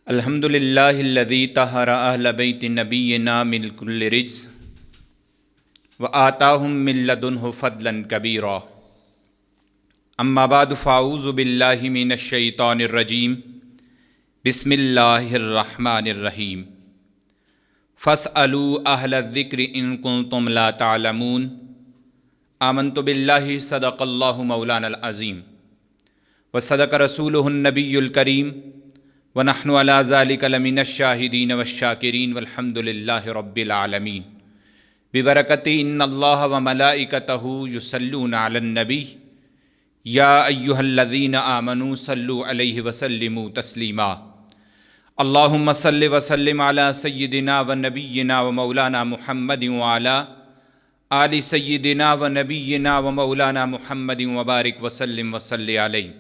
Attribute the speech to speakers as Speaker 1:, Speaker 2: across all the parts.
Speaker 1: الحمد للہ الذی طہر اہل بیت نبینا من کل رجس وآتاہم من لدنہ فضلا کبیرا اما بعد فاعوذ باللہ من الشیطان الرجیم بسم اللہ الرحمن الرحیم فاسألوا اہل الذکر ان کنتم لا تعلمون آمنت باللہ صدق اللہ مولانا العظیم وصدق رسولہ النبی الکریم ونحن علی ذلک لمن الشاہدین والشاکرین والحمد للہ رب العالمین ببرکت ان اللہ وملائکتہ یصلون علی النبی یا ایہا الذین آمنوا صلوا علیہ وسلموا تسلیما اللہم صل وسلم علی سیدنا ونبینا ومولانا محمد وعلی آل سیدنا ونبینا ومولانا محمد وبارک وسلم وصلی علیہ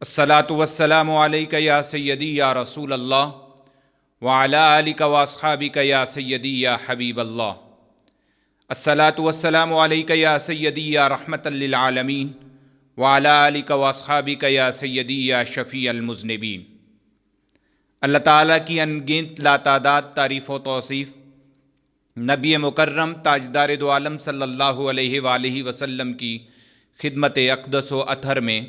Speaker 1: الصلاۃ والسلام علیک یا سیدی یا رسول اللہ وعلی آلک واصحابک یا سیدی یا حبیب اللہ الصلاۃ والسلام علیک یا سیدی یا رحمۃ للعالمین وعلی آلک واصحابک یا سیدی یا شفیع المذنبین۔ اللہ تعالیٰ کی انگنت لاتعداد تعریف و توصیف نبی مکرم تاجدار دو عالم صلی اللہ علیہ وآلہ وسلم کی خدمت اقدس و اطہر میں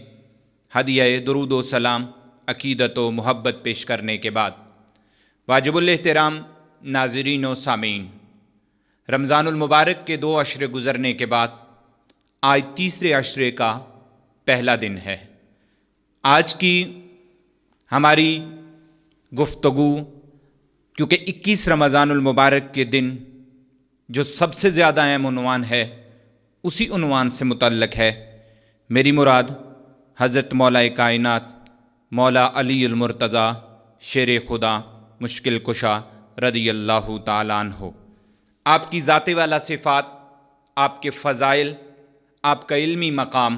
Speaker 1: ہدیہ درود و سلام عقیدت و محبت پیش کرنے کے بعد واجب الاحترام ناظرین و سامعین، رمضان المبارک کے 2 عشرے گزرنے کے بعد آج تیسرے عشرے کا پہلا دن ہے۔ آج کی ہماری گفتگو کیونکہ 21 رمضان المبارک کے دن جو سب سے زیادہ اہم عنوان ہے اسی عنوان سے متعلق ہے۔ میری مراد حضرت مولا کائنات مولا علی المرتضیٰ شیر خدا مشکل کشا رضی اللہ تعالیٰ عنہ، آپ کی ذات والا صفات، آپ کے فضائل، آپ کا علمی مقام،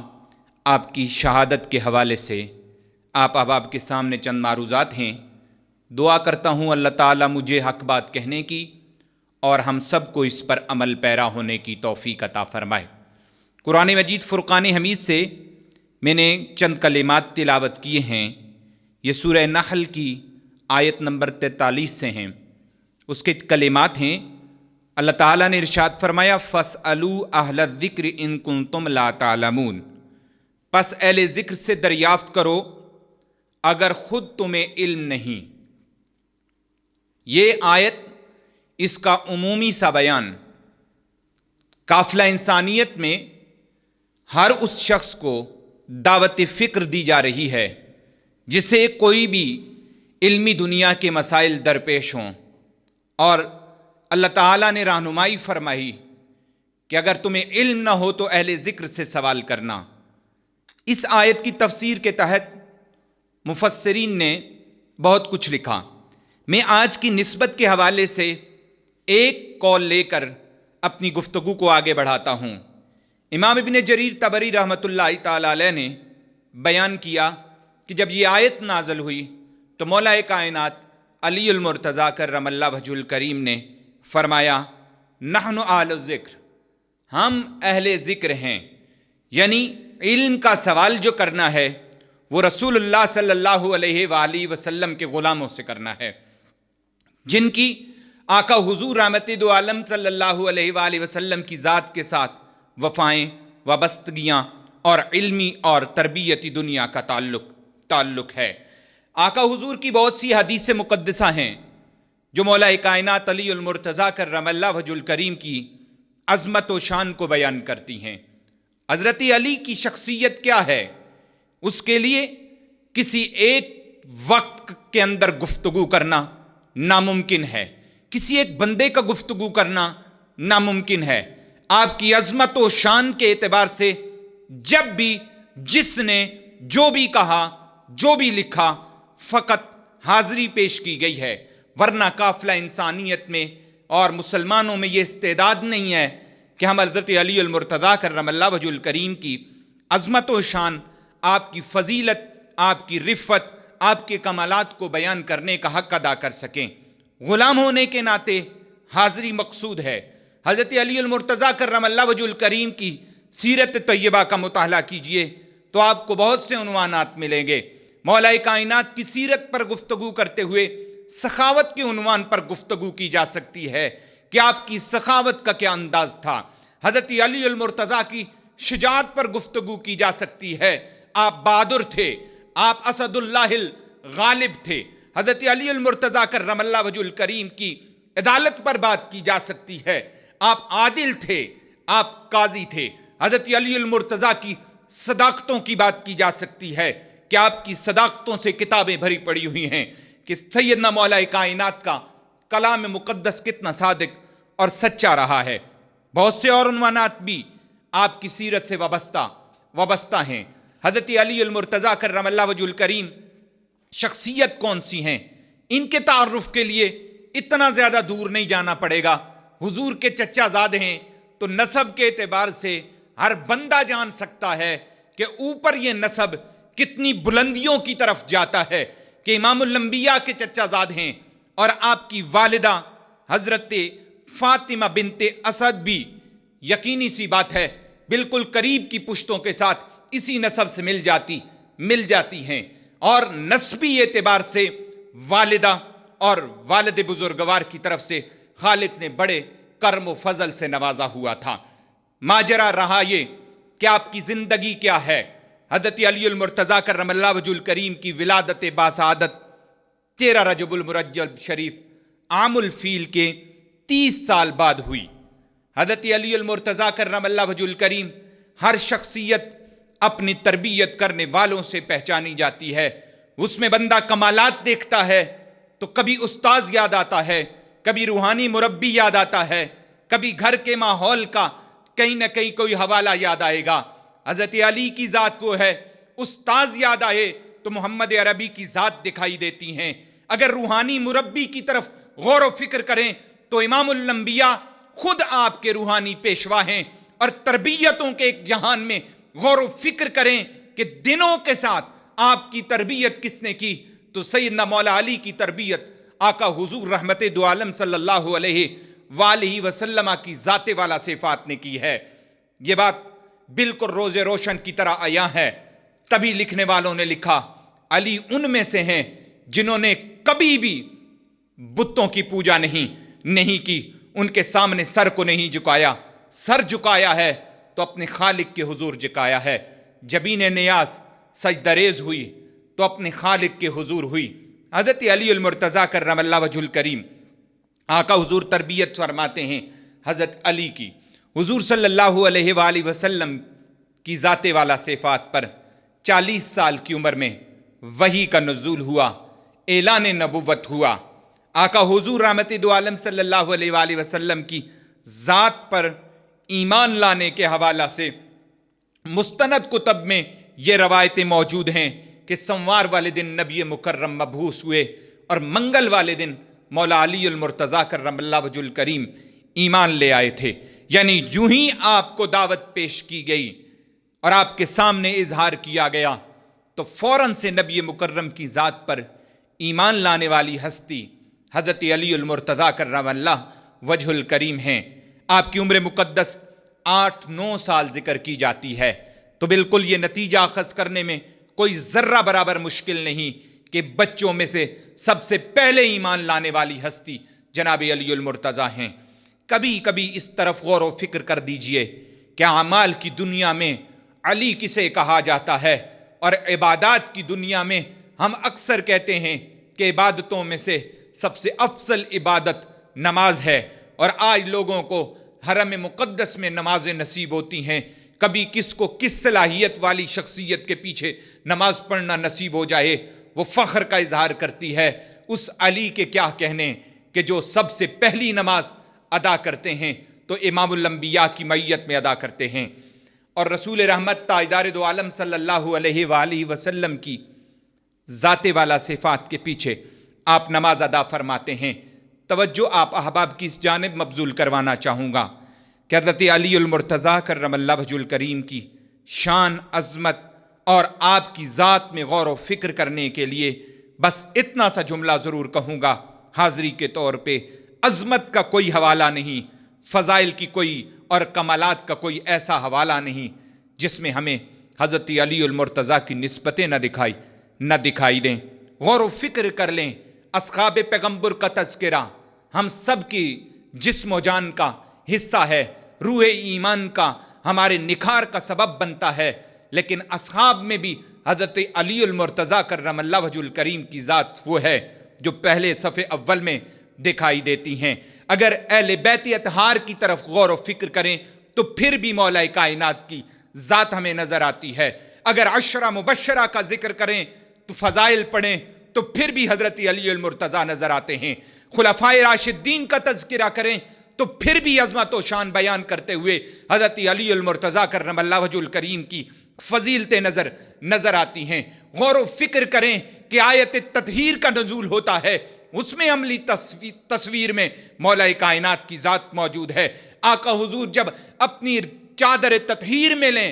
Speaker 1: آپ کی شہادت کے حوالے سے آپ احباب کے سامنے چند معروضات ہیں۔ دعا کرتا ہوں اللہ تعالیٰ مجھے حق بات کہنے کی اور ہم سب کو اس پر عمل پیرا ہونے کی توفیق عطا فرمائے۔ قرآن مجید فرقان حمید سے میں نے چند کلمات تلاوت کیے ہیں، یہ سورہ نحل کی آیت نمبر 43 سے ہیں۔ اس کے کلمات ہیں، اللہ تعالیٰ نے ارشاد فرمایا فَاسْأَلُوا أَهْلَ الذِّكْرِ إِن كُنتُمْ لَا تَعْلَمُونَ، پس اہل ذکر سے دریافت کرو اگر خود تمہیں علم نہیں۔ یہ آیت، اس کا عمومی سا بیان، قافلہ انسانیت میں ہر اس شخص کو دعوت فکر دی جا رہی ہے جس سے کوئی بھی علمی دنیا کے مسائل درپیش ہوں، اور اللہ تعالیٰ نے رہنمائی فرمائی کہ اگر تمہیں علم نہ ہو تو اہل ذکر سے سوال کرنا۔ اس آیت کی تفسیر کے تحت مفسرین نے بہت کچھ لکھا۔ میں آج کی نسبت کے حوالے سے ایک قول لے کر اپنی گفتگو کو آگے بڑھاتا ہوں۔ امام ابن جریر طبری رحمۃ اللہ تعالیٰ علیہ نے بیان کیا کہ جب یہ آیت نازل ہوئی تو مولا کائنات علی المرتضیٰ کرم اللہ وجہ الکریم نے فرمایا نحن اہل الذکر، ہم اہل ذکر ہیں، یعنی علم کا سوال جو کرنا ہے وہ رسول اللہ صلی اللہ علیہ وآلہ وسلم کے غلاموں سے کرنا ہے، جن کی آقا حضور رحمت دو عالم صلی اللہ علیہ وآلہ وسلم کی ذات کے ساتھ وفائیں، وابستگیاں اور علمی اور تربیتی دنیا کا تعلق ہے۔ آقا حضور کی بہت سی حدیث مقدسہ ہیں جو مولا کائنات علی المرتضیٰ کرم اللہ وجہ الکریم کی عظمت و شان کو بیان کرتی ہیں۔ حضرت علی کی شخصیت کیا ہے، اس کے لیے کسی ایک وقت کے اندر گفتگو کرنا ناممکن ہے، کسی ایک بندے کا گفتگو کرنا ناممکن ہے۔ آپ کی عظمت و شان کے اعتبار سے جب بھی جس نے جو بھی کہا، جو بھی لکھا، فقط حاضری پیش کی گئی ہے، ورنہ قافلہ انسانیت میں اور مسلمانوں میں یہ استعداد نہیں ہے کہ ہم حضرت علی المرتضیٰ کرم اللہ وجہ الکریم کی عظمت و شان، آپ کی فضیلت، آپ کی رفت، آپ کے کمالات کو بیان کرنے کا حق ادا کر سکیں۔ غلام ہونے کے ناطے حاضری مقصود ہے۔ حضرت علی المرتضیٰ کرم اللہ وجہ الکریم کی سیرت طیبہ کا مطالعہ کیجئے تو آپ کو بہت سے عنوانات ملیں گے۔ مولا کائنات کی سیرت پر گفتگو کرتے ہوئے سخاوت کے عنوان پر گفتگو کی جا سکتی ہے کہ آپ کی سخاوت کا کیا انداز تھا۔ حضرت علی المرتضیٰ کی شجاعت پر گفتگو کی جا سکتی ہے، آپ بہادر تھے، آپ اسد اللہ الغالب تھے۔ حضرت علی المرتضیٰ کرم اللہ وجہ الکریم کی عدالت پر بات کی جا سکتی ہے، آپ عادل تھے، آپ قاضی تھے۔ حضرت علی المرتضیٰ کی صداقتوں کی بات کی جا سکتی ہے کہ آپ کی صداقتوں سے کتابیں بھری پڑی ہوئی ہیں کہ سیدنا مولا کائنات کا کلام مقدس کتنا صادق اور سچا رہا ہے۔ بہت سے اور عنوانات بھی آپ کی سیرت سے وابستہ ہیں۔ حضرت علی المرتضیٰ کرم اللہ وجہ الکریم شخصیت کون سی ہیں، ان کے تعارف کے لیے اتنا زیادہ دور نہیں جانا پڑے گا۔ حضور کے چچا زاد ہیں تو نسب کے اعتبار سے ہر بندہ جان سکتا ہے کہ اوپر یہ نسب کتنی بلندیوں کی طرف جاتا ہے کہ امام الانبیاء کے چچا زاد ہیں، اور آپ کی والدہ حضرت فاطمہ بنت اسد بھی یقینی سی بات ہے بالکل قریب کی پشتوں کے ساتھ اسی نسب سے مل جاتی ہیں، اور نسبی اعتبار سے والدہ اور والد بزرگوار کی طرف سے خالق نے بڑے کرم و فضل سے نوازا ہوا تھا۔ ماجرا رہا یہ کہ آپ کی زندگی کیا ہے۔ حضرت علی المرتضیٰ کرم اللہ وجہ الکریم کی ولادت باسعادت 13 رجب المرجب شریف عام الفیل کے 30 سال بعد ہوئی۔ حضرت علی المرتضیٰ کرم اللہ وجہ الکریم ہر شخصیت اپنی تربیت کرنے والوں سے پہچانی جاتی ہے۔ اس میں بندہ کمالات دیکھتا ہے تو کبھی استاذ یاد آتا ہے، کبھی روحانی مربی یاد آتا ہے، کبھی گھر کے ماحول کا کہیں نہ کہیں کوئی حوالہ یاد آئے گا۔ حضرت علی کی ذات وہ ہے، استاذ یاد آئے تو محمد عربی کی ذات دکھائی دیتی ہیں۔ اگر روحانی مربی کی طرف غور و فکر کریں تو امام الانبیاء خود آپ کے روحانی پیشوا ہیں، اور تربیتوں کے ایک جہان میں غور و فکر کریں کہ دنوں کے ساتھ آپ کی تربیت کس نے کی تو سیدنا مولا علی کی تربیت آقا حضور رحمت دو عالم صلی اللہ علیہ وآلہ وسلم کی ذات والا صفات نے کی ہے۔ یہ بات بالکل روز روشن کی طرح عیاں ہے، تبھی لکھنے والوں نے لکھا علی ان میں سے ہیں جنہوں نے کبھی بھی بتوں کی پوجا نہیں کی، ان کے سامنے سر کو نہیں جھکایا، سر جھکایا ہے تو اپنے خالق کے حضور جھکایا ہے۔ جبین نیاز سجدریز ہوئی تو اپنے خالق کے حضور ہوئی۔ حضرت علی المرتضیٰ کرم اللہ وجہ الکریم آقا حضور تربیت فرماتے ہیں حضرت علی کی۔ حضور صلی اللہ علیہ وآلہ وسلم کی ذات والا صفات پر 40 سال کی عمر میں وحی کا نزول ہوا، اعلان نبوت ہوا۔ آقا حضور رحمت دو عالم صلی اللہ علیہ وآلہ وسلم کی ذات پر ایمان لانے کے حوالہ سے مستند کتب میں یہ روایتیں موجود ہیں کہ سموار والے دن نبی مکرم مبعوث ہوئے اور منگل والے دن مولا علی المرتضیٰ کرم اللہ وجہ الکریم ایمان لے آئے تھے۔ یعنی جو ہی آپ کو دعوت پیش کی گئی اور آپ کے سامنے اظہار کیا گیا تو فوراً سے نبی مکرم کی ذات پر ایمان لانے والی ہستی حضرت علی المرتضیٰ کرم اللہ وجہ الکریم ہیں۔ آپ کی عمر مقدس 8-9 سال ذکر کی جاتی ہے، تو بالکل یہ نتیجہ اخذ کرنے میں کوئی ذرہ برابر مشکل نہیں کہ بچوں میں سے سب سے پہلے ایمان لانے والی ہستی جناب علی المرتضیٰ ہیں۔ کبھی کبھی اس طرف غور و فکر کر دیجئے کہ اعمال کی دنیا میں علی کسے کہا جاتا ہے، اور عبادات کی دنیا میں ہم اکثر کہتے ہیں کہ عبادتوں میں سے سب سے افضل عبادت نماز ہے، اور آج لوگوں کو حرم مقدس میں نمازیں نصیب ہوتی ہیں۔ کبھی کس کو کس صلاحیت والی شخصیت کے پیچھے نماز پڑھنا نصیب ہو جائے وہ فخر کا اظہار کرتی ہے۔ اس علی کے کیا کہنے کہ جو سب سے پہلی نماز ادا کرتے ہیں تو امام الانبیاء کی معیت میں ادا کرتے ہیں، اور رسول رحمت تاجدار دو عالم صلی اللہ علیہ وآلہ وسلم کی ذات والا صفات کے پیچھے آپ نماز ادا فرماتے ہیں۔ توجہ آپ احباب کی اس جانب مبذول کروانا چاہوں گا کہ حضرت علی المرتضیٰ کرم اللہ وجہ الکریم کی شان، عظمت اور آپ کی ذات میں غور و فکر کرنے کے لیے بس اتنا سا جملہ ضرور کہوں گا حاضری کے طور پہ۔ عظمت کا کوئی حوالہ نہیں، فضائل کی کوئی اور کمالات کا کوئی ایسا حوالہ نہیں جس میں ہمیں حضرت علی المرتضیٰ کی نسبتیں نہ دکھائی نہ دکھائی دیں۔ غور و فکر کر لیں، اصحاب پیغمبر کا تذکرہ ہم سب کی جسم و جان کا حصہ ہے، روح ایمان کا ہمارے نکھار کا سبب بنتا ہے، لیکن اصحاب میں بھی حضرت علی المرتضیٰ کرم اللہ وجہ الکریم کی ذات وہ ہے جو پہلے صف اول میں دکھائی دیتی ہیں۔ اگر اہل بیت اطہار کی طرف غور و فکر کریں تو پھر بھی مولا کائنات کی ذات ہمیں نظر آتی ہے۔ اگر عشرہ مبشرہ کا ذکر کریں تو فضائل پڑھیں تو پھر بھی حضرت علی المرتضیٰ نظر آتے ہیں۔ خلفائے راشدین کا تذکرہ کریں تو پھر بھی عظمت و شان بیان کرتے ہوئے حضرت علی المرتضیٰ کرم اللہ وجہ الکریم کی فضیلتیں نظر آتی ہیں۔ غور و فکر کریں کہ آیت تطہیر کا نزول ہوتا ہے، اس میں عملی تصویر میں مولا کائنات کی ذات موجود ہے۔ آقا حضور جب اپنی چادر تطہیر میں لیں،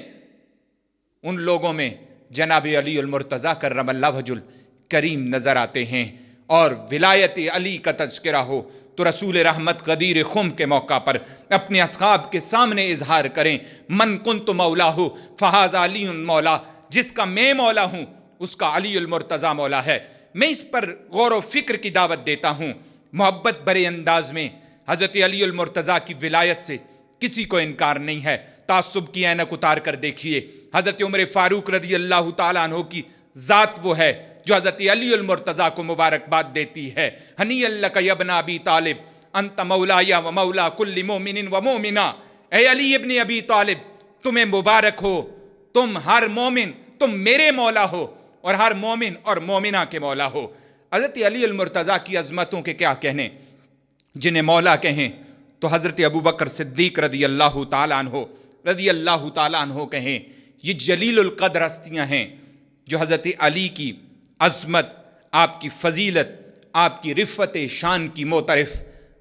Speaker 1: ان لوگوں میں جناب علی المرتضیٰ کرم اللہ وجہ الکریم نظر آتے ہیں۔ اور ولایت علی کا تذکرہ ہو تو رسول رحمت غدیر خم کے موقع پر اپنے اصحاب کے سامنے اظہار کریں، من کنت مولا ہو فہذا علی مولا، جس کا میں مولا ہوں اس کا علی المرتضیٰ مولا ہے۔ میں اس پر غور و فکر کی دعوت دیتا ہوں۔ محبت برے انداز میں حضرت علی المرتضیٰ کی ولایت سے کسی کو انکار نہیں ہے۔ تعصب کی اینک اتار کر دیکھیے، حضرت عمر فاروق رضی اللہ تعالیٰ عنہ کی ذات وہ ہے جو حضرت علی المرتضیٰ کو مبارکباد دیتی ہے۔ ہنی لک یا ابن ابی طالب انت مولایا و مولا کل مومن و مومنہ، اے علی ابن ابی طالب تمہیں مبارک ہو، تم ہر مومن، تم میرے مولا ہو اور ہر مومن اور مومنہ کے مولا ہو۔ حضرت علی المرتضیٰ کی عظمتوں کے کیا کہنے، جنہیں مولا کہیں تو حضرت ابوبکر صدیق رضی اللہ تعالیٰ عنہ کہیں۔ یہ جلیل القدر ہستیاں ہیں جو حضرت علی کی عظمت، آپ کی فضیلت، آپ کی رفعت شان کی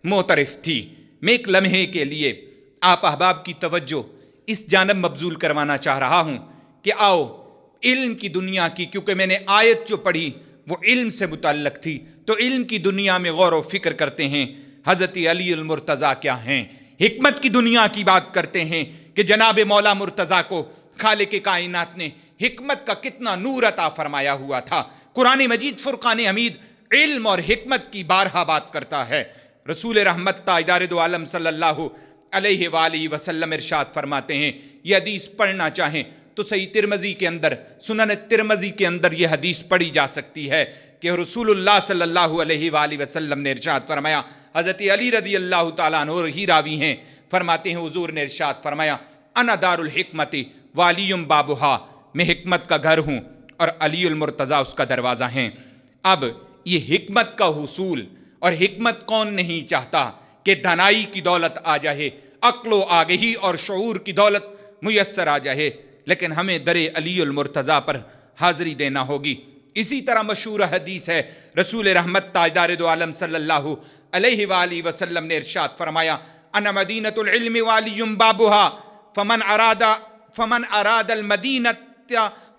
Speaker 1: معترف تھی۔ میں ایک لمحے کے لیے آپ احباب کی توجہ اس جانب مبذول کروانا چاہ رہا ہوں کہ آؤ علم کی دنیا کی، کیونکہ میں نے آیت جو پڑھی وہ علم سے متعلق تھی، تو علم کی دنیا میں غور و فکر کرتے ہیں حضرت علی المرتضیٰ کیا ہیں۔ حکمت کی دنیا کی بات کرتے ہیں کہ جناب مولا مرتضیٰ کو خالق کائنات نے حکمت کا کتنا نور عطا فرمایا ہوا تھا۔ قرآن مجید فرقان حمید علم اور حکمت کی بارہا بات کرتا ہے۔ رسول رحمت تاجدار دو عالم صلی اللہ علیہ وآلہ وسلم ارشاد فرماتے ہیں، یہ حدیث پڑھنا چاہیں تو صحیح ترمذی کے اندر، سنن ترمذی کے اندر یہ حدیث پڑھی جا سکتی ہے کہ رسول اللہ صلی اللہ علیہ وآلہ وسلم نے ارشاد فرمایا، حضرت علی رضی اللہ تعالیٰ عنہ ہی راوی ہیں، فرماتے ہیں حضور نے ارشاد فرمایا، انا دار الحکمت والی بابہا، میں حکمت کا گھر ہوں اور علی المرتضیٰ اس کا دروازہ ہیں۔ اب یہ حکمت کا حصول، اور حکمت کون نہیں چاہتا کہ دانائی کی دولت آ جائے، عقل و آگہی اور شعور کی دولت میسر آ جائے، لیکن ہمیں در علی المرتضیٰ پر حاضری دینا ہوگی۔ اسی طرح مشہور حدیث ہے، رسول رحمت تاجدار دو عالم صلی اللہ علیہ وآلہ وسلم نے ارشاد فرمایا، انا مدینۃ العلم والی بابہا فمن اراد المدینۃ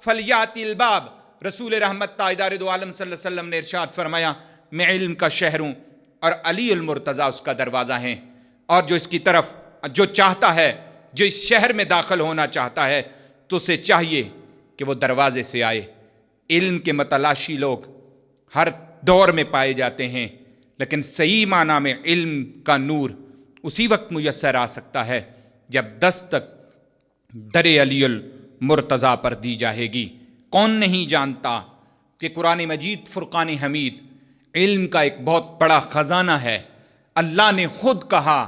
Speaker 1: فلیات الباب۔ رسول رحمت تاجدار دو عالم صلی اللہ علیہ وسلم نے ارشاد فرمایا، میں علم کا شہر ہوں اور علی المرتضیٰ اس کا دروازہ ہیں، اور جو اس کی طرف جو چاہتا ہے، جو اس شہر میں داخل ہونا چاہتا ہے تو اسے چاہیے کہ وہ دروازے سے آئے۔ علم کے متلاشی لوگ ہر دور میں پائے جاتے ہیں، لیکن صحیح معنی میں علم کا نور اسی وقت میسر آ سکتا ہے جب دستک در علی المرتضیٰ پر دی جائے گی۔ کون نہیں جانتا کہ قرآن مجید فرقان حمید علم کا ایک بہت بڑا خزانہ ہے۔ اللہ نے خود کہا،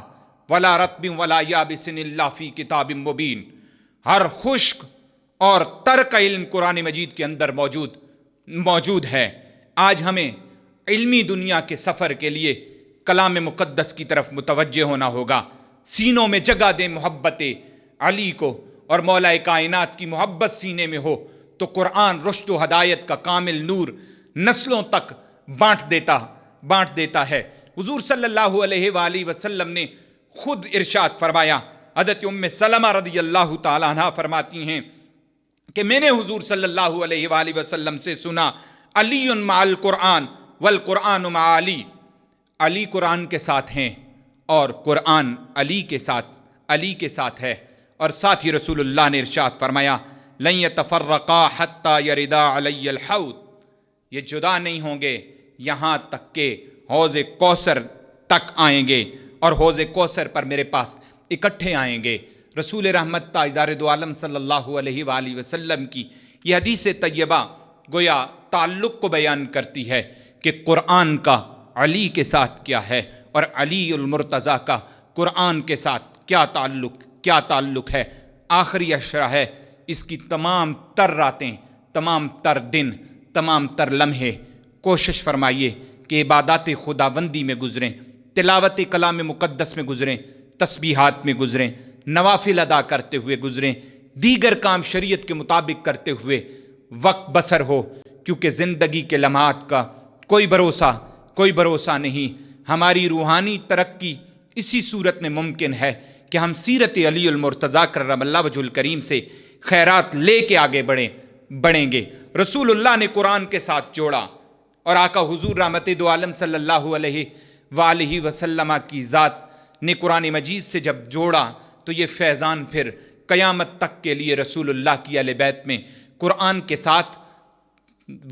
Speaker 1: وَلَا رَطْبٍ وَلَا يَابِسٍ إِلَّا فِي كِتَابٍ مُبِينٍ، ہر خشک اور تر کا علم قرآن مجید کے اندر موجود ہے۔ آج ہمیں علمی دنیا کے سفر کے لیے کلام مقدس کی طرف متوجہ ہونا ہوگا۔ سینوں میں جگہ دیں محبت علی کو، اور مولا کائنات کی محبت سینے میں ہو تو قرآن رشد و ہدایت کا کامل نور نسلوں تک بانٹ دیتا ہے۔ حضور صلی اللہ علیہ وآلہ وسلم نے خود ارشاد فرمایا، حضرت ام سلمہ رضی اللہ تعالیٰ عنہ فرماتی ہیں کہ میں نے حضور صلی اللہ علیہ وآلہ وسلم سے سنا، علی مع القرآن والقرآن مع علی، علی قرآن کے ساتھ ہیں اور قرآن علی کے ساتھ ہے۔ اور ساتھ ہی رسول اللہ نے ارشاد فرمایا، لن یتفرقا حتی یردا علی الحوض، یہ جدا نہیں ہوں گے یہاں تک کہ حوض کوثر تک آئیں گے اور حوض کوثر پر میرے پاس اکٹھے آئیں گے۔ رسول رحمت تاجدار دو عالم صلی اللہ علیہ وآلہ وسلم کی یہ حدیث طیبہ گویا تعلق کو بیان کرتی ہے کہ قرآن کا علی کے ساتھ کیا ہے اور علی المرتضیٰ کا قرآن کے ساتھ کیا تعلق ہے۔ آخری اشرہ ہے، اس کی تمام تر راتیں، تمام تر دن، تمام تر لمحے کوشش فرمائیے کہ عبادات خداوندی میں گزریں، تلاوت کلام مقدس میں گزریں، تسبیحات میں گزریں، نوافل ادا کرتے ہوئے گزریں، دیگر کام شریعت کے مطابق کرتے ہوئے وقت بسر ہو، کیونکہ زندگی کے لمحات کا کوئی بھروسہ نہیں۔ ہماری روحانی ترقی اسی صورت میں ممکن ہے کہ ہم سیرت علی المرتضیٰ کرم اللہ وجہ الکریم سے خیرات لے کے آگے بڑھیں گے۔ رسول اللہ نے قرآن کے ساتھ جوڑا اور آقا حضور رحمت دو عالم صلی اللہ علیہ وآلہ وسلم کی ذات نے قرآن مجید سے جب جوڑا تو یہ فیضان پھر قیامت تک کے لیے رسول اللہ کی اہل بیت میں قرآن کے ساتھ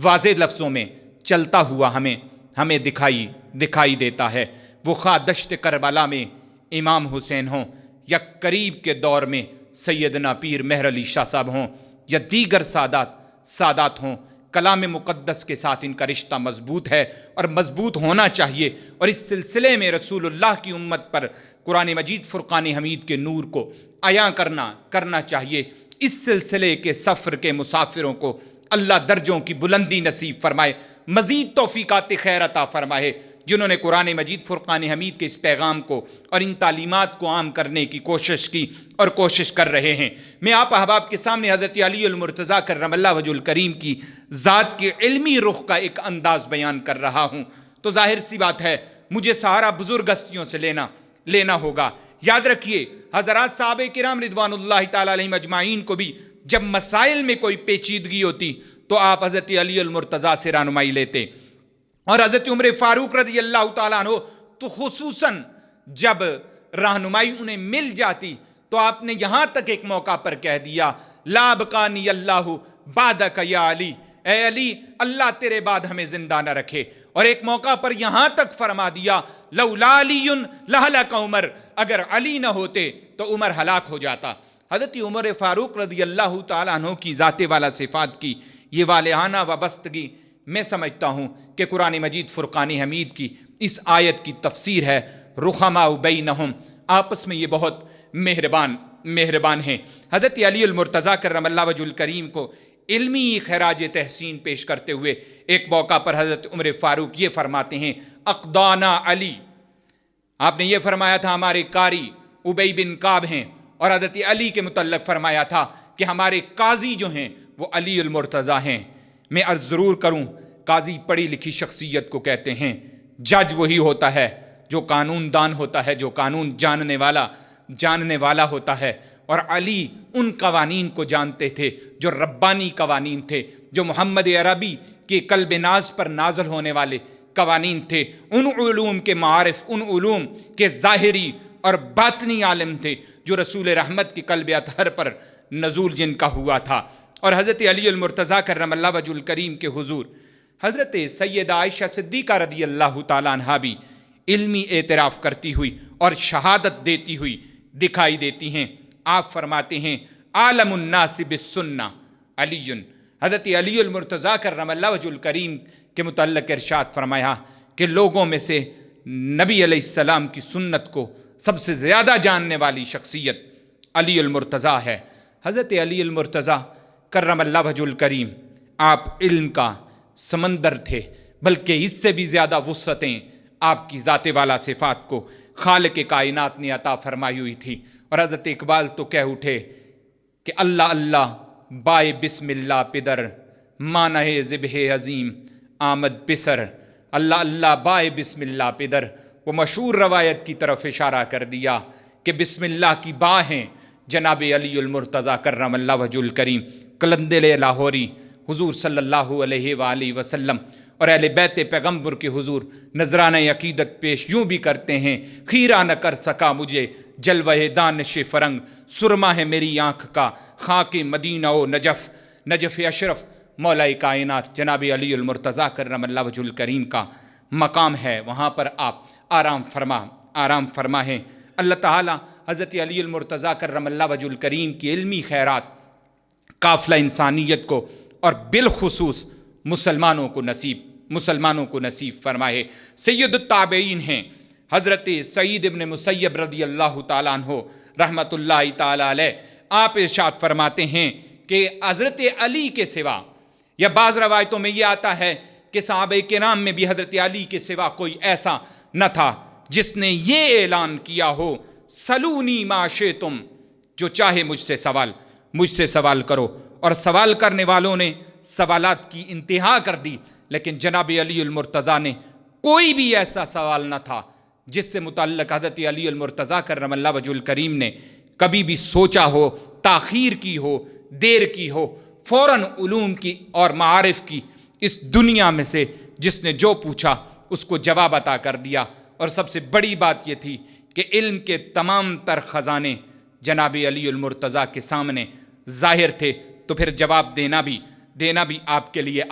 Speaker 1: واضح لفظوں میں چلتا ہوا ہمیں دکھائی دیتا ہے۔ وہ خواہ دشت کربلا میں امام حسین ہوں یا قریب کے دور میں سیدنا پیر مہر علی شاہ صاحب ہوں یا دیگر سادات ہوں، کلام مقدس کے ساتھ ان کا رشتہ مضبوط ہے اور مضبوط ہونا چاہیے۔ اور اس سلسلے میں رسول اللہ کی امت پر قرآن مجید فرقان حمید کے نور کو عیاں کرنا چاہیے۔ اس سلسلے کے سفر کے مسافروں کو اللہ درجوں کی بلندی نصیب فرمائے، مزید توفیقات خیر عطا فرمائے۔ جنہوں نے قرآن مجید فرقان حمید کے اس پیغام کو اور ان تعلیمات کو عام کرنے کی کوشش کی اور کوشش کر رہے ہیں، میں آپ احباب کے سامنے حضرت علی المرتضیٰ کرم اللہ وجہ الکریم کی ذات کے علمی رخ کا ایک انداز بیان کر رہا ہوں، تو ظاہر سی بات ہے مجھے سہارا بزرگ ہستیوں سے لینا ہوگا۔ یاد رکھیے حضرات صحابہ کرام رضوان اللہ تعالی علیہم اجمعین کو بھی جب مسائل میں کوئی پیچیدگی ہوتی تو آپ حضرت علی المرتضیٰ سے رہنمائی لیتے، اور حضرت عمر فاروق رضی اللہ تعالیٰ عنہ تو خصوصاً جب رہنمائی انہیں مل جاتی تو آپ نے یہاں تک ایک موقع پر کہہ دیا، لا بقانی اللہ بعدک یا علی، اے علی اللہ تیرے بعد ہمیں زندہ نہ رکھے۔ اور ایک موقع پر یہاں تک فرما دیا، لولا علی لہلک عمر، اگر علی نہ ہوتے تو عمر ہلاک ہو جاتا۔ حضرت عمر فاروق رضی اللہ تعالیٰ عنہ کی ذات والا صفات کی یہ والہانہ وابستگی میں سمجھتا ہوں کہ قرآن مجید فرقان حمید کی اس آیت کی تفسیر ہے، رحماء بینہم، آپس میں یہ بہت مہربان ہیں۔ حضرت علی المرتضیٰ کرم اللہ وجہ الکریم کو علمی خراج تحسین پیش کرتے ہوئے ایک موقع پر حضرت عمر فاروق یہ فرماتے ہیں، اقدانا علی، آپ نے یہ فرمایا تھا ہمارے قاری ابی بن کعب ہیں، اور حضرت علی کے متعلق فرمایا تھا کہ ہمارے قاضی جو ہیں وہ علی المرتضیٰ ہیں۔ میں عرض ضرور کروں، قاضی پڑھی لکھی شخصیت کو کہتے ہیں، جج وہی ہوتا ہے جو قانون دان ہوتا ہے، جو قانون جاننے والا ہوتا ہے، اور علی ان قوانین کو جانتے تھے جو ربانی قوانین تھے، جو محمد عربی کے قلب ناز پر نازل ہونے والے قوانین تھے، ان علوم کے معارف، ان علوم کے ظاہری اور باطنی عالم تھے جو رسول رحمت کی قلب اطہر پر نزول جن کا ہوا تھا۔ اور حضرت علی المرتضیٰ کرم اللہ وجہ الکریم کے حضور حضرت سیدہ عائشہ صدیقہ رضی اللہ تعالیٰ عنہا بھی علمی اعتراف کرتی ہوئی اور شہادت دیتی ہوئی دکھائی دیتی ہیں۔ آپ فرماتے ہیں، عالم الناس بالسنہ علی، حضرت علی المرتضیٰ کرم اللہ وجہ الکریم کے متعلق ارشاد فرمایا کہ لوگوں میں سے نبی علیہ السلام کی سنت کو سب سے زیادہ جاننے والی شخصیت علی المرتضیٰ ہے۔ حضرت علی المرتضیٰ کرم اللہ وجہ الکریم آپ علم کا سمندر تھے، بلکہ اس سے بھی زیادہ وسعتیں آپ کی ذات والا صفات کو خالق کائنات نے عطا فرمائی ہوئی تھی۔ اور حضرت اقبال تو کہہ اٹھے کہ اللہ اللہ بائے بسم اللہ پدر، مانہ ذبح عظیم آمد پسر، اللہ اللہ بائے بسم اللہ پدر۔ وہ مشہور روایت کی طرف اشارہ کر دیا کہ بسم اللہ کی با ہیں جناب علی المرتضیٰ کرم اللہ وجہ الکریم، قلندر لاہوری حضور صلی اللہ علیہ وآلہ وسلم اور اہل بیت پیغمبر کے حضور نذرانہ عقیدت پیش یوں بھی کرتے ہیں، خیرہ نہ کر سکا مجھے جلوہ دانش فرنگ، سرما ہے میری آنکھ کا خاک مدینہ و نجف اشرف مولا کائنات جناب علی المرتضیٰ کرم اللہ وجہ الکریم کا مقام ہے، وہاں پر آپ آرام فرما ہیں۔ اللہ تعالیٰ حضرت علی المرتضیٰ کرم اللہ وجہ الکریم کی علمی خیرات قافلہ انسانیت کو اور بالخصوص مسلمانوں کو نصیب فرمائے۔ سید التابعین ہیں حضرت سعید ابن مسیب رضی اللہ تعالیٰ عنہ رحمۃ اللہ تعالیٰ علیہ، آپ ارشاد فرماتے ہیں کہ حضرت علی کے سوا، یا بعض روایتوں میں یہ آتا ہے کہ صحابہ کرام میں بھی حضرت علی کے سوا کوئی ایسا نہ تھا جس نے یہ اعلان کیا ہو، سلونی ما شئتم، جو چاہے مجھ سے سوال کرو۔ اور سوال کرنے والوں نے سوالات کی انتہا کر دی، لیکن جناب علی المرتضیٰ نے کوئی بھی ایسا سوال نہ تھا جس سے متعلق حضرت علی المرتضیٰ کرم اللہ وجہ الکریم نے کبھی بھی سوچا ہو، تاخیر کی ہو، دیر کی ہو۔ فوراً علوم کی اور معارف کی اس دنیا میں سے جس نے جو پوچھا اس کو جواب عطا کر دیا۔ اور سب سے بڑی بات یہ تھی کہ علم کے تمام تر خزانے جناب علی المرتضیٰ کے سامنے ظاہر تھے، تو پھر جواب دینا بھی آپ کے لیے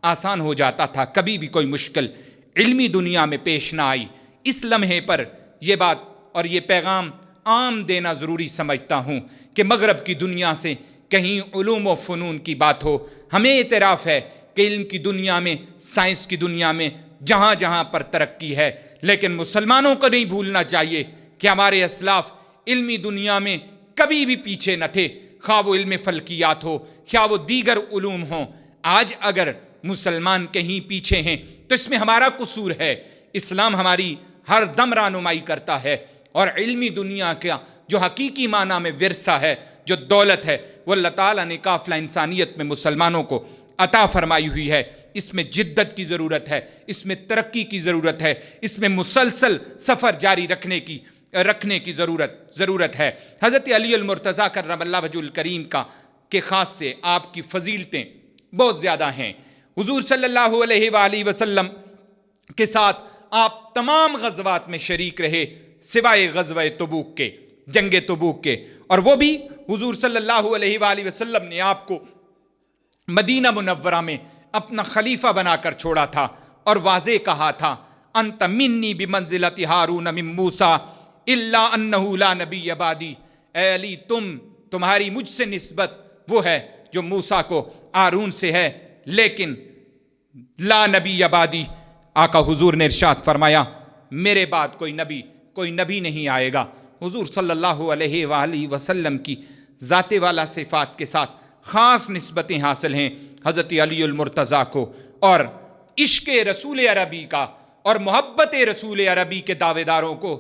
Speaker 1: آسان ہو جاتا تھا۔ کبھی بھی کوئی مشکل علمی دنیا میں پیش نہ آئی۔ اس لمحے پر یہ بات اور یہ پیغام عام دینا ضروری سمجھتا ہوں کہ مغرب کی دنیا سے کہیں علوم و فنون کی بات ہو، ہمیں اعتراف ہے کہ علم کی دنیا میں، سائنس کی دنیا میں جہاں جہاں پر ترقی ہے، لیکن مسلمانوں کو نہیں بھولنا چاہیے کہ ہمارے اسلاف علمی دنیا میں کبھی بھی پیچھے نہ تھے، خواہ وہ علم فلکیات ہو یا وہ دیگر علوم ہوں۔ آج اگر مسلمان کہیں پیچھے ہیں تو اس میں ہمارا قصور ہے۔ اسلام ہماری ہر دم رہنمائی کرتا ہے، اور علمی دنیا کا جو حقیقی معنی میں ورثہ ہے، جو دولت ہے، وہ اللہ تعالیٰ نے قافلہ انسانیت میں مسلمانوں کو عطا فرمائی ہوئی ہے۔ اس میں جدت کی ضرورت ہے، اس میں ترقی کی ضرورت ہے، اس میں مسلسل سفر جاری رکھنے کی ضرورت ہے۔ حضرت علی المرتضیٰ کرم اللہ وجہ الکریم کے خاص سے آپ کی فضیلتیں بہت زیادہ ہیں۔ حضور صلی اللہ علیہ وآلہ وسلم کے ساتھ آپ تمام غزوات میں شریک رہے سوائے غزوہ تبوک کے، جنگ تبوک کے، اور وہ بھی حضور صلی اللہ علیہ وآلہ وسلم نے آپ کو مدینہ منورہ میں اپنا خلیفہ بنا کر چھوڑا تھا اور واضح کہا تھا، انت منی بمنزلۃ ہارون من موسیٰ الا انہ لا نبی بعدی، اے علی تمہاری مجھ سے نسبت وہ ہے جو موسیٰ کو ہارون سے ہے، لیکن لا نبی بعدی، آقا حضور نے ارشاد فرمایا میرے بعد کوئی نبی نہیں آئے گا۔ حضور صلی اللہ علیہ وآلہ وسلم کی ذات والا صفات کے ساتھ خاص نسبتیں حاصل ہیں حضرت علی المرتضیٰ کو، اور عشق رسول عربی کا اور محبت رسول عربی کے دعوے داروں کو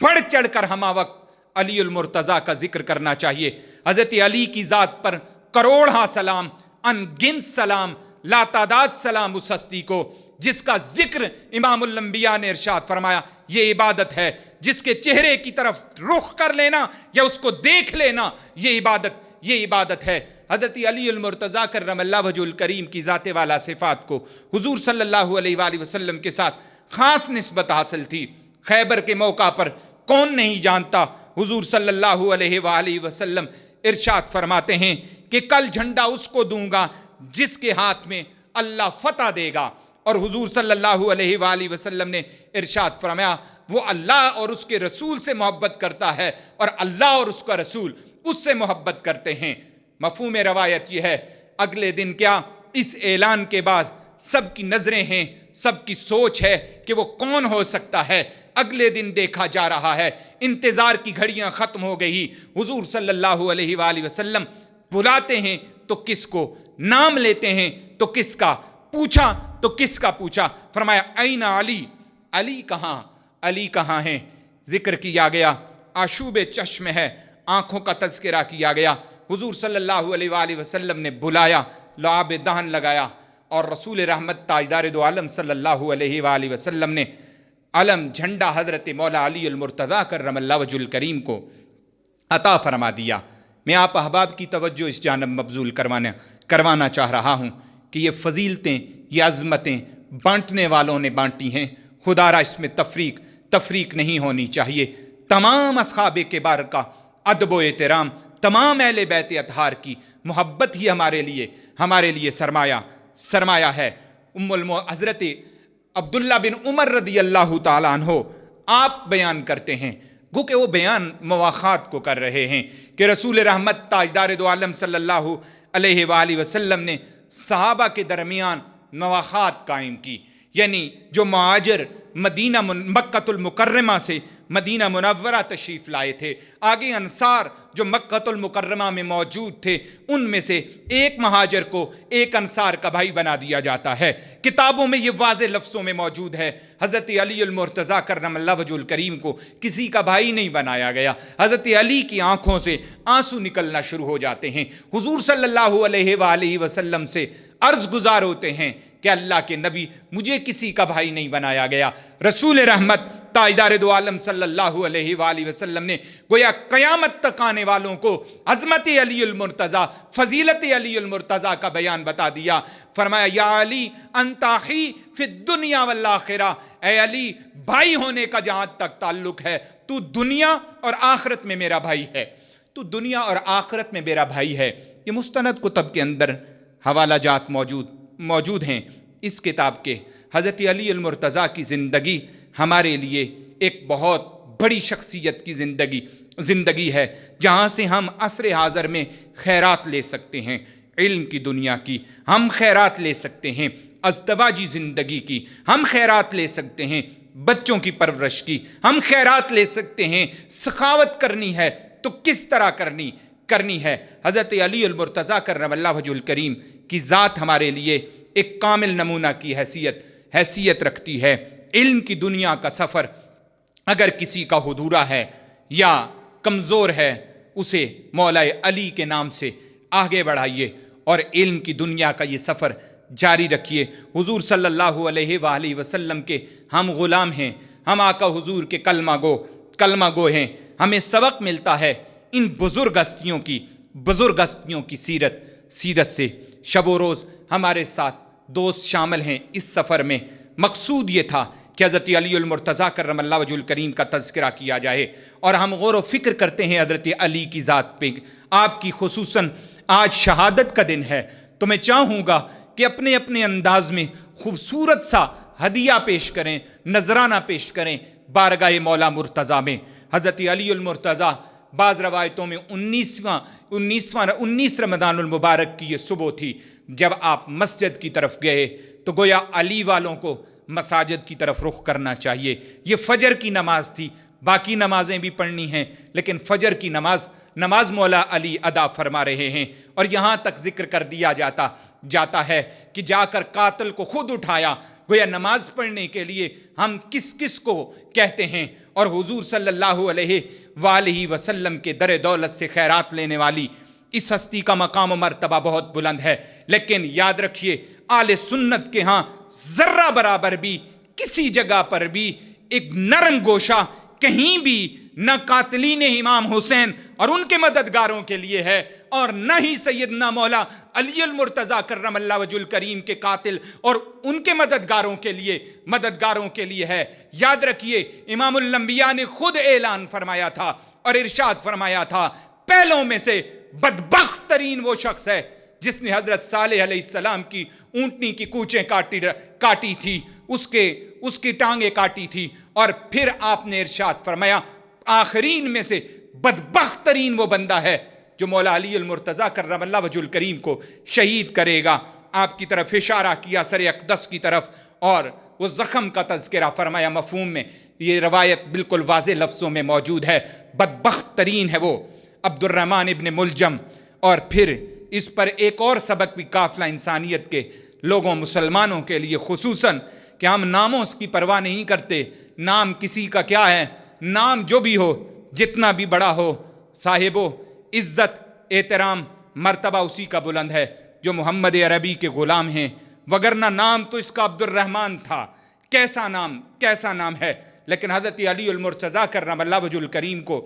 Speaker 1: بڑھ چڑھ کر ہمہ وقت علی المرتضیٰ کا ذکر کرنا چاہیے۔ حضرت علی کی ذات پر کروڑہا سلام، ان گنت سلام، لا تعداد سلام اس ہستی کو جس کا ذکر امام الانبیاء نے ارشاد فرمایا یہ عبادت ہے، جس کے چہرے کی طرف رخ کر لینا یا اس کو دیکھ لینا یہ عبادت ہے۔ حضرت علی المرتضیٰ کرم اللہ وجہ الکریم کی ذات والا صفات کو حضور صلی اللہ علیہ وآلہ وسلم کے ساتھ خاص نسبت حاصل تھی۔ خیبر کے موقع پر کون نہیں جانتا، حضور صلی اللہ علیہ وآلہ وسلم ارشاد فرماتے ہیں کہ کل جھنڈا اس کو دوں گا جس کے ہاتھ میں اللہ فتح دے گا، اور حضور صلی اللہ علیہ وآلہ وسلم نے ارشاد فرمایا وہ اللہ اور اس کے رسول سے محبت کرتا ہے اور اللہ اور اس کا رسول اس سے محبت کرتے ہیں۔ مفہوم روایت یہ ہے، اگلے دن کیا اس اعلان کے بعد سب کی نظریں ہیں، سب کی سوچ ہے کہ وہ کون ہو سکتا ہے۔ اگلے دن دیکھا جا رہا ہے، انتظار کی گھڑیاں ختم ہو گئی۔ حضور صلی اللہ علیہ وآلہ وسلم بلاتے ہیں تو کس کو، نام لیتے ہیں تو کس کا، پوچھا تو کس کا پوچھا، فرمایا این علی، علی کہاں ہیں؟ ذکر کیا گیا، آشوب چشم ہے، آنکھوں کا تذکرہ کیا گیا۔ حضور صلی اللہ علیہ وآلہ وسلم نے بلایا، لعاب دہن لگایا، اور رسول رحمت تاجدار دو عالم صلی اللہ علیہ وآلہ وسلم نے علم جھنڈا حضرت مولا علی المرتضیٰ کرم اللہ وجہ الکریم کو عطا فرما دیا۔ میں آپ احباب کی توجہ اس جانب مبذول کروانا چاہ رہا ہوں کہ یہ فضیلتیں، یہ عظمتیں بانٹنے والوں نے بانٹی ہیں، خدا را اس میں تفریق نہیں ہونی چاہیے۔ تمام اصحاب کبار کا ادب و احترام، تمام اہل بیت اطہار کی محبت ہی ہمارے لیے ہمارے لیے سرمایہ ہے۔ حضرت عبداللہ بن عمر رضی اللہ تعالیٰ عنہ آپ بیان کرتے ہیں، گو کہ وہ بیان مواخات کو کر رہے ہیں کہ رسول رحمت تاجدار دو عالم صلی اللہ علیہ وآلہ وسلم نے صحابہ کے درمیان مواخات قائم کی، یعنی جو مہاجر مکہ المکرمہ سے مدینہ منورہ تشریف لائے تھے، آگے انصار جو مکہ المکرمہ میں موجود تھے، ان میں سے ایک مہاجر کو ایک انصار کا بھائی بنا دیا جاتا ہے۔ کتابوں میں یہ واضح لفظوں میں موجود ہے، حضرت علی المرتضیٰ کرم اللہ وجہ الکریم کو کسی کا بھائی نہیں بنایا گیا۔ حضرت علی کی آنکھوں سے آنسو نکلنا شروع ہو جاتے ہیں، حضور صلی اللہ علیہ وآلہ وسلم سے عرض گزار ہوتے ہیں کہ اللہ کے نبی مجھے کسی کا بھائی نہیں بنایا گیا۔ رسول رحمت تاجدار دو عالم صلی اللہ علیہ وآلہ وسلم نے گویا قیامت تک آنے والوں کو عظمت علی المرتضیٰ، فضیلت علی المرتضیٰ کا بیان بتا دیا۔ فرمایا یا علی انت اخی فی الدنیا والآخرہ، اے علی بھائی ہونے کا جہاں تک تعلق ہے تو دنیا اور آخرت میں میرا بھائی ہے، تو دنیا اور آخرت میں میرا بھائی ہے۔ یہ مستند کتب کے اندر حوالہ جات موجود ہیں اس کتاب کے۔ حضرت علی المرتضیٰ کی زندگی ہمارے لیے ایک بہت بڑی شخصیت کی زندگی ہے، جہاں سے ہم عصر حاضر میں خیرات لے سکتے ہیں، علم کی دنیا کی ہم خیرات لے سکتے ہیں، ازدواجی زندگی کی ہم خیرات لے سکتے ہیں، بچوں کی پرورش کی ہم خیرات لے سکتے ہیں۔ سخاوت کرنی ہے تو کس طرح کرنی ہے؟ حضرت علی المرتضیٰ کرم اللہ وجہ الکریم کی ذات ہمارے لیے ایک کامل نمونہ کی حیثیت رکھتی ہے۔ علم کی دنیا کا سفر اگر کسی کا ادھورا ہے یا کمزور ہے، اسے مولا علی کے نام سے آگے بڑھائیے اور علم کی دنیا کا یہ سفر جاری رکھیے۔ حضور صلی اللہ علیہ وآلہ وسلم کے ہم غلام ہیں، ہم آقا حضور کے کلمہ گو ہیں۔ ہمیں سبق ملتا ہے ان بزرگ ہستیوں کی سیرت سے۔ شب و روز ہمارے ساتھ دوست شامل ہیں اس سفر میں۔ مقصود یہ تھا کہ حضرت علی المرتضیٰ کرم اللہ وجہ الکریم کا تذکرہ کیا جائے، اور ہم غور و فکر کرتے ہیں حضرت علی کی ذات پہ۔ آپ کی خصوصاً آج شہادت کا دن ہے، تو میں چاہوں گا کہ اپنے اپنے انداز میں خوبصورت سا ہدیہ پیش کریں، نذرانہ پیش کریں بارگاہ مولا مرتضیٰ میں۔ حضرت علی المرتضیٰ بعض روایتوں میں 19 رمضان المبارک کی یہ صبح تھی جب آپ مسجد کی طرف گئے، تو گویا علی والوں کو مساجد کی طرف رخ کرنا چاہیے۔ یہ فجر کی نماز تھی، باقی نمازیں بھی پڑھنی ہیں، لیکن فجر کی نماز مولا علی ادا فرما رہے ہیں، اور یہاں تک ذکر کر دیا جاتا ہے کہ جا کر قاتل کو خود اٹھایا۔ گویا نماز پڑھنے کے لیے ہم کس کو کہتے ہیں، اور حضور صلی اللہ علیہ وآلہ وسلم کے در دولت سے خیرات لینے والی اس ہستی کا مقام و مرتبہ بہت بلند ہے۔ لیکن یاد رکھیے آل سنت کے ہاں ذرہ برابر بھی کسی جگہ پر بھی ایک نرم گوشہ کہیں بھی نہ قاتلین امام حسین اور ان کے مددگاروں کے لیے ہے، اور نہ ہی سیدنا مولا علی المرتضیٰ کرم اللہ وجہ الکریم کے قاتل اور ان کے مددگاروں کے لیے ہے۔ یاد رکھیے امام الانبیاء نے خود اعلان فرمایا تھا اور ارشاد فرمایا تھا، پہلوں میں سے بدبخت ترین وہ شخص ہے جس نے حضرت صالح علیہ السلام کی اونٹنی کی کوچیں کاٹی تھی، اس کی ٹانگیں کاٹی تھی، اور پھر آپ نے ارشاد فرمایا آخرین میں سے بدبخت ترین وہ بندہ ہے جو مولا علی المرتضیٰ کرم اللہ وجہ الکریم کو شہید کرے گا۔ آپ کی طرف اشارہ کیا سر اقدس کی طرف، اور وہ زخم کا تذکرہ فرمایا مفہوم میں۔ یہ روایت بالکل واضح لفظوں میں موجود ہے، بدبخت ترین ہے وہ عبد الرحمن ابن ملجم۔ اور پھر اس پر ایک اور سبق بھی قافلہ انسانیت کے لوگوں مسلمانوں کے لیے خصوصاً کہ ہم ناموں کی پرواہ نہیں کرتے۔ نام کسی کا کیا ہے، نام جو بھی ہو، جتنا بھی بڑا ہو، صاحبو عزت احترام مرتبہ اسی کا بلند ہے جو محمد عربی کے غلام ہیں، وگرنہ نام تو اس کا عبد الرحمن تھا۔ کیسا نام ہے، لیکن حضرت علی المرتضیٰ کرم اللہ وجہ الکریم کو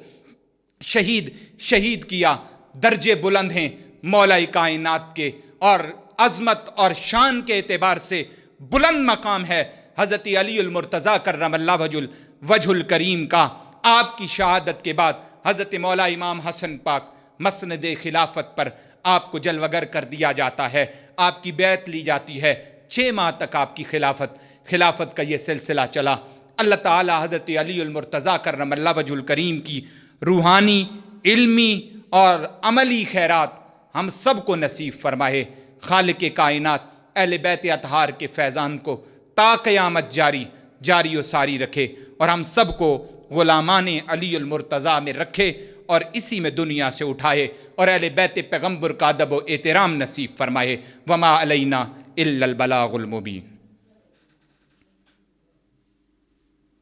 Speaker 1: شہید کیا۔ درجے بلند ہیں مولا کائنات کے، اور عظمت اور شان کے اعتبار سے بلند مقام ہے حضرت علی المرتضیٰ کرم اللہ وجہ الکریم کا۔ آپ کی شہادت کے بعد حضرت مولا امام حسن پاک مسند خلافت پر آپ کو جلوگر کر دیا جاتا ہے، آپ کی بیعت لی جاتی ہے، 6 ماہ تک آپ کی خلافت کا یہ سلسلہ چلا۔ اللہ تعالیٰ حضرت علی المرتضیٰ کرم اللہ وجہ الکریم کی روحانی، علمی اور عملی خیرات ہم سب کو نصیب فرمائے۔ خالق کائنات اہل بیت اطہار کے فیضان کو تا قیامت جاری و ساری رکھے، اور ہم سب کو غلامان علی المرتضیٰ میں رکھے اور اسی میں دنیا سے اٹھائے، اور اہل بیت پیغمبر کا ادب و احترام نصیب فرمائے۔ وما علینا الا البلاغ المبین۔